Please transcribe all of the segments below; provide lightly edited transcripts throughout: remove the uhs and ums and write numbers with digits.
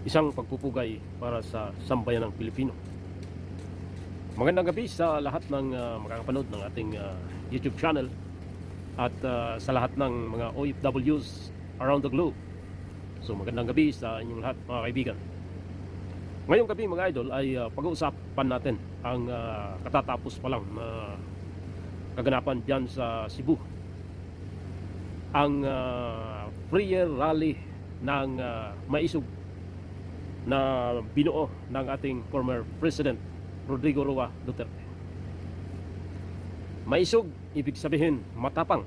isang pagpupugay para sa sambayan ng Pilipino. Magandang gabi sa lahat ng makakapanood ng ating YouTube channel at sa lahat ng mga OFWs around the globe. So magandang gabi sa inyong lahat mga kaibigan. Ngayong gabi mga idol ay pag-uusapan natin ang katatapos pa lang na kaganapan dyan sa Cebu. Ang prayer rally ng maisog na binuo ng ating former President Rodrigo Roa Duterte. Maisog, ibig sabihin matapang.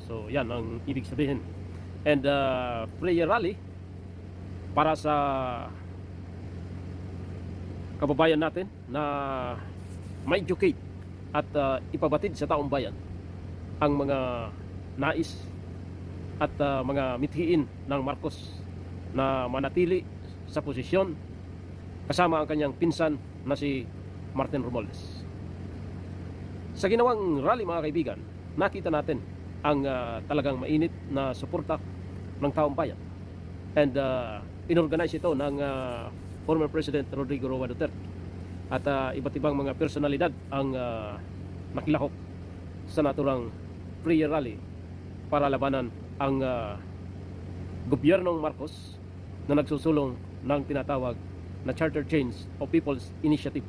So yan ang ibig sabihin. And prayer rally para sa kababayan natin na ma-educate at ipabatid sa taong bayan ang mga nais at mga mithiin ng Marcos na manatili sa posisyon kasama ang kanyang pinsan na si Martin Romualdez. Sa ginawang rally mga kaibigan, nakita natin ang talagang mainit na suporta ng taong bayan. And inorganize ito ng former President Rodrigo Roa Duterte. At iba't ibang mga personalidad ang nakilahok sa naturang prayer rally para labanan ang gobyernong Marcos na nagsusulong ng tinatawag na Charter Change o People's Initiative.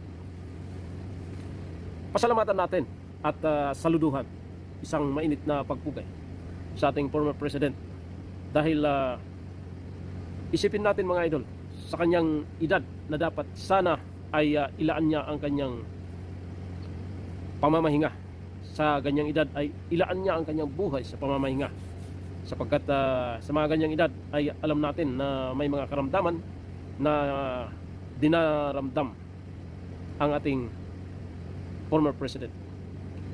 Pasalamatan natin at saluduhan isang mainit na pagpugay sa ating former president dahil isipin natin mga idol, sa kanyang edad na dapat sana ay ilaan niya ang kanyang pamamahinga. Sa ganyang edad ay ilaan niya ang kanyang buhay sa pamamahinga, sapagkat sa mga ganyang edad ay alam natin na may mga karamdaman na dinaramdam ang ating former president.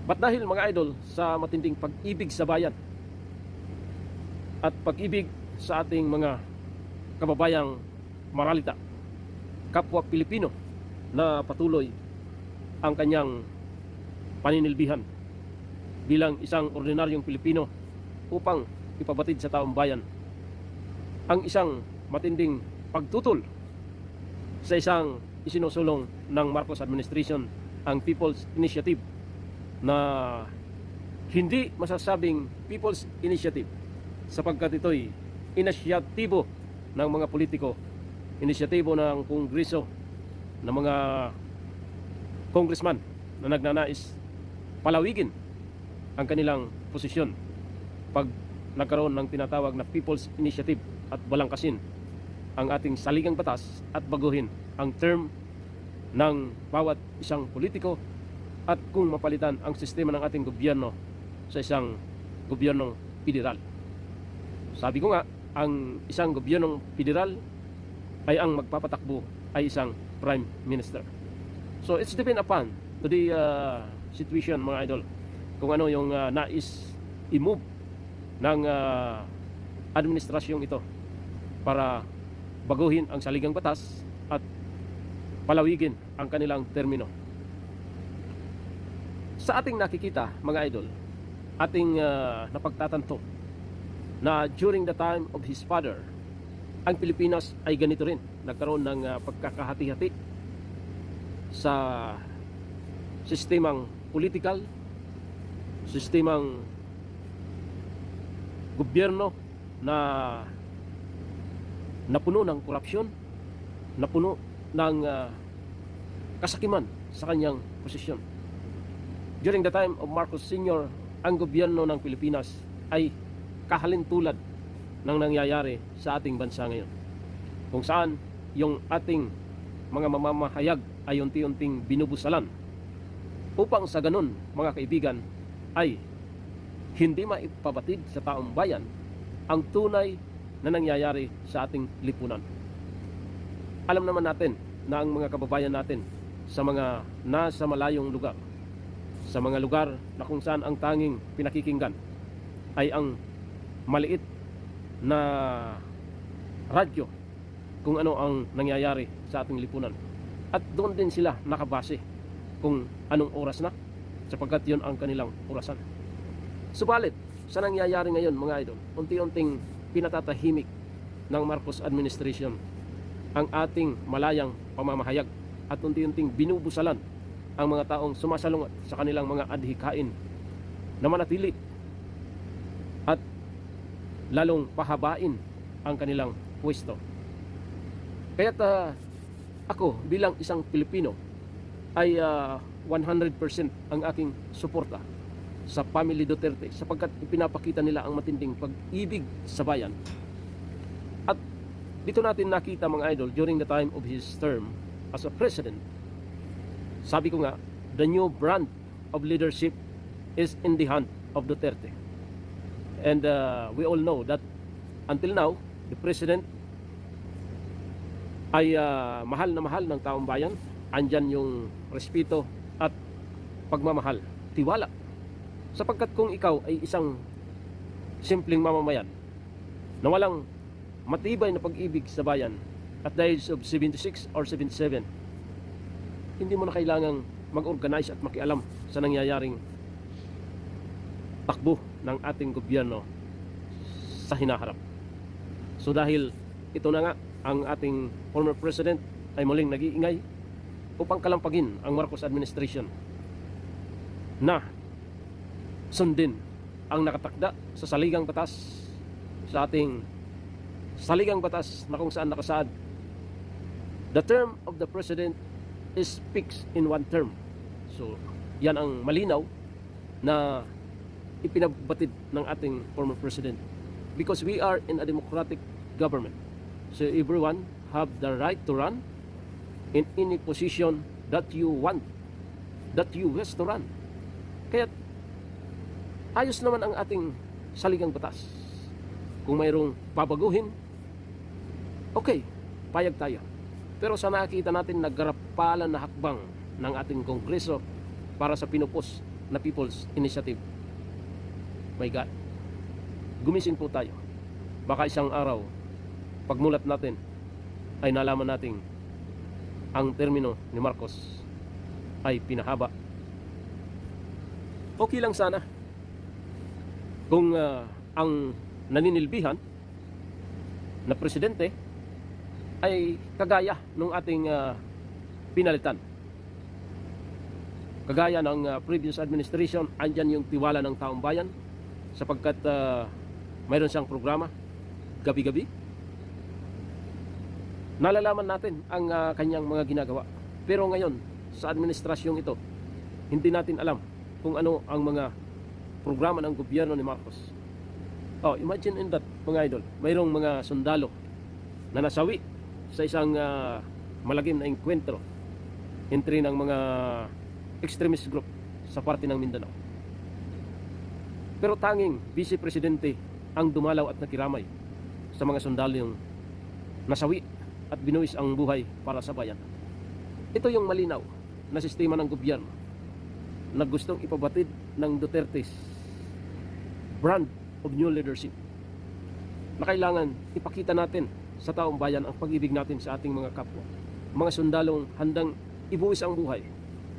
But dahil mga idol, sa matinding pag-ibig sa bayan at pag-ibig sa ating mga kababayang maralita, kapwa Pilipino, na patuloy ang kanyang paninilbihan bilang isang ordinaryong Pilipino upang ipabatid sa taong bayan ang isang matinding pagtutol sa isang isinusulong ng Marcos administration, ang People's Initiative, na hindi masasabing People's Initiative sapagkat ito'y inisyatibo ng mga politiko, inisyatibo ng Kongreso, ng mga congressman na nagnanais palawigin ang kanilang posisyon pag nagkaroon ng tinatawag na People's Initiative at balangkasin ang ating saligang batas at baguhin ang term ng bawat isang politiko at kung mapalitan ang sistema ng ating gobyerno sa isang gobyernong federal. Sabi ko nga, ang isang gobyernong federal ay ang magpapatakbo ay isang prime minister. So it's depend upon to the situation mga idol, kung ano yung nais i-move ng administrasyong ito para baguhin ang saligang batas at palawigin ang kanilang termino. Sa ating nakikita mga idol, ating napagtatanto na during the time of his father, ang Pilipinas ay ganito rin, nagkaroon ng pagkakahati-hati sa sistemang politikal, sistemang gobyerno na napuno ng korupsyon, napuno ng kasakiman sa kanyang posisyon. During the time of Marcos Sr., ang gobyerno ng Pilipinas ay kahalintulad ng nangyayari sa ating bansa ngayon, kung saan yung ating mga mamamahayag ay unti-unting binubusalan upang sa ganun mga kaibigan ay hindi maipabatid sa taong bayan ang tunay na nangyayari sa ating lipunan. Alam naman natin na ang mga kababayan natin sa mga nasa malayong lugar, sa mga lugar na kung saan ang tanging pinakikinggan ay ang maliit na radyo kung ano ang nangyayari sa ating lipunan, at doon din sila nakabase kung anong oras na, sapagkat yun ang kanilang orasan. Subalit sa nangyayari ngayon mga idol, unti-unting pinatatahimik ng Marcos administration ang ating malayang pamamahayag at unti-unting binubusalan ang mga taong sumasalungat sa kanilang mga adhikain na manatili at lalong pahabain ang kanilang pwesto. Kaya't ako bilang isang Pilipino ay 100% ang aking suporta sa Family Duterte sapagkat ipinapakita nila ang matinding pag-ibig sa bayan. At dito natin nakita mga idol during the time of his term as a president. Sabi ko nga, the new brand of leadership is in the hand of Duterte. And we all know that until now, the president ay mahal na mahal ng taong bayan. Andyan yung respeto at pagmamahal, tiwala. Sapagkat kung ikaw ay isang simpleng mamamayan na walang matibay na pag-ibig sa bayan at the age of 76 or 77, hindi mo na kailangang mag-organize at makialam sa nangyayaring takbo ng ating gobyerno sa hinaharap. So dahil ito na nga, ang ating former president ay muling nag-iingay upang kalampagin ang Marcos administration na sundin ang nakatakda sa saligang batas, sa ating saligang batas na kung saan nakasaad, the term of the president is fixed in one term. So yan ang malinaw na ipinabatid ng ating former president, because we are in a democratic government. So everyone have the right to run in any position that you want, that you wish to run. Kaya ayos naman ang ating saligang batas. Kung mayroong babaguhin, okay, payag tayo. Pero sa nakita natin naggarapalan na hakbang ng ating kongreso para sa pinupos na People's Initiative, my God, gumising po tayo. Baka isang araw, pagmulat natin, ay nalaman nating ang termino ni Marcos ay pinahaba. Okay lang sana kung ang naninilbihan na presidente ay kagaya ng ating pinalitan. Kagaya ng previous administration, andyan yung tiwala ng taong bayan sapagkat mayroon siyang programa gabi-gabi. Nalalaman natin ang kanyang mga ginagawa. Pero ngayon, sa administrasyong ito, hindi natin alam kung ano ang mga programa ng gobyerno ni Marcos. Oh, imagine in that, mga idol, mayroong mga sundalo na nasawi sa isang malagim na engkwentro entry ng mga extremist group sa parte ng Mindanao. Pero tanging Vice Presidente ang dumalaw at nakiramay sa mga sundalo yung nasawi at binuwis ang buhay para sa bayan. Ito yung malinaw na sistema ng gobyerno na gustong ipabatid ng Duterte's brand of new leadership, na kailangan ipakita natin sa taong bayan ang pag-ibig natin sa ating mga kapwa, mga sundalong handang ibuwis ang buhay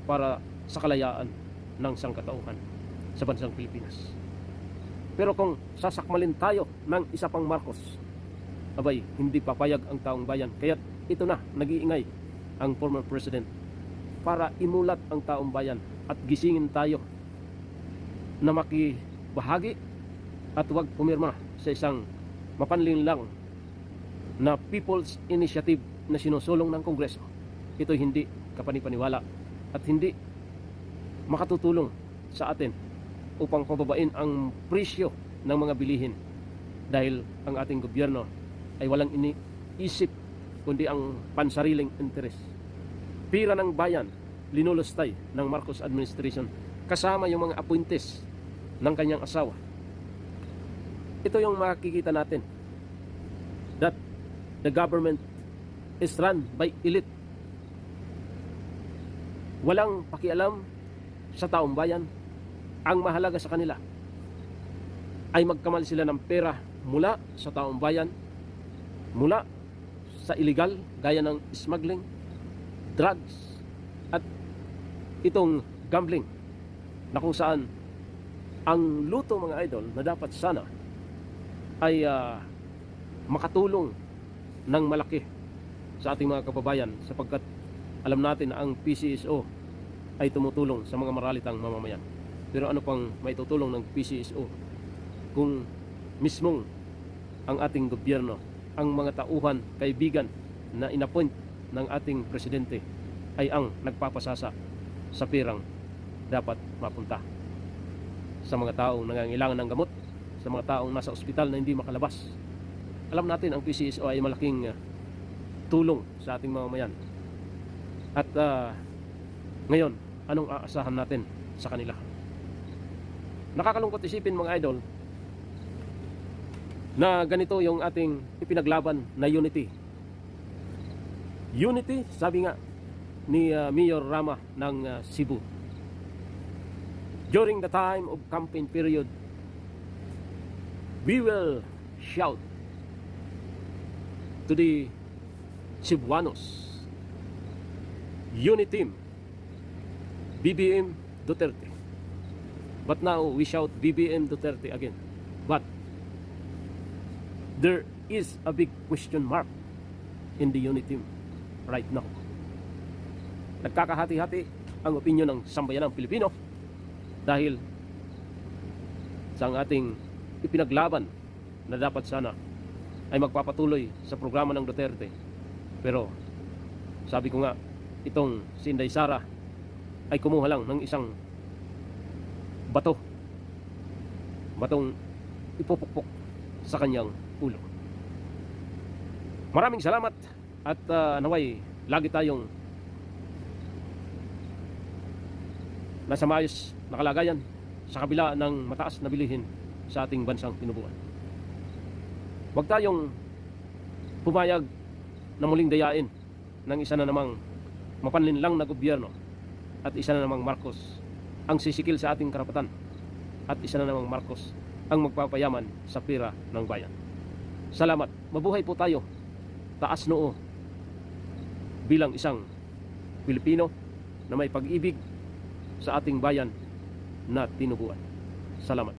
para sa kalayaan ng sangkatauhan sa bansang Pilipinas. Pero kung sasakmalin tayo ng isa pang Marcos, abay, hindi papayag ang taong bayan. Kaya ito na, nag-iingay ang former president para imulat ang taong bayan at gisingin tayo na makibahagi at huwag pumirma sa isang mapanlinlang na People's Initiative na sinusulong ng Kongreso. Ito hindi kapanipaniwala at hindi makatutulong sa atin upang pababain ang presyo ng mga bilihin, dahil ang ating gobyerno ay walang iniisip kundi ang pansariling interes. Pira ng bayan linulustay ng Marcos administration kasama yung mga appointees ng kanyang asawa. Ito yung makikita natin, that the government is run by elite. Walang pakialam sa taong bayan. Ang mahalaga sa kanila ay magkamal sila ng pera mula sa taong bayan, mula sa illegal gaya ng smuggling, drugs, at itong gambling, na kung saan ang luto, mga idol, na dapat sana ay makatulong ng malaki sa ating mga kababayan, sapagkat alam natin na ang PCSO ay tumutulong sa mga maralitang mamamayan. Pero ano pang maitutulong ng PCSO kung mismong ang ating gobyerno, ang mga tauhan, kaibigan na inappoint ng ating presidente ay ang nagpapasasa sa pirang dapat mapunta sa mga taong nangangailangan ng gamot, sa mga taong nasa ospital na hindi makalabas. Alam natin ang PCSO ay malaking tulong sa ating mamamayan. At ngayon, anong aasahan natin sa kanila? Nakakalungkot isipin mga idol na ganito yung ating ipinaglaban na unity. Unity, sabi nga ni Mayor Rama ng Cebu. During the time of campaign period, we will shout to the Cebuanos, Unity Team, BBM Duterte. But now we shout BBM Duterte again. But there is a big question mark in the Unity Team right now. Nagkakahati-hati ang opinyon ng sambayanang Pilipino dahil sa ating ipinaglaban na dapat sana ay magpapatuloy sa programa ng Duterte. Pero sabi ko nga, itong si Inday Sara ay kumuha lang ng isang batong ipupukpok sa kanyang ulo. Maraming salamat at naway lagi tayong nasa maayos na kalagayan sa kabila ng mataas na bilihin sa ating bansang tinubuan. Huwag tayong pumayag na muling dayain ng isa na namang mapanlinlang na gobyerno at isa na namang Marcos ang sisikil sa ating karapatan at isa na namang Marcos ang magpapayaman sa pira ng bayan. Salamat. Mabuhay po tayo. Taas noo bilang isang Pilipino na may pag-ibig sa ating bayan na tinubuan. Salamat.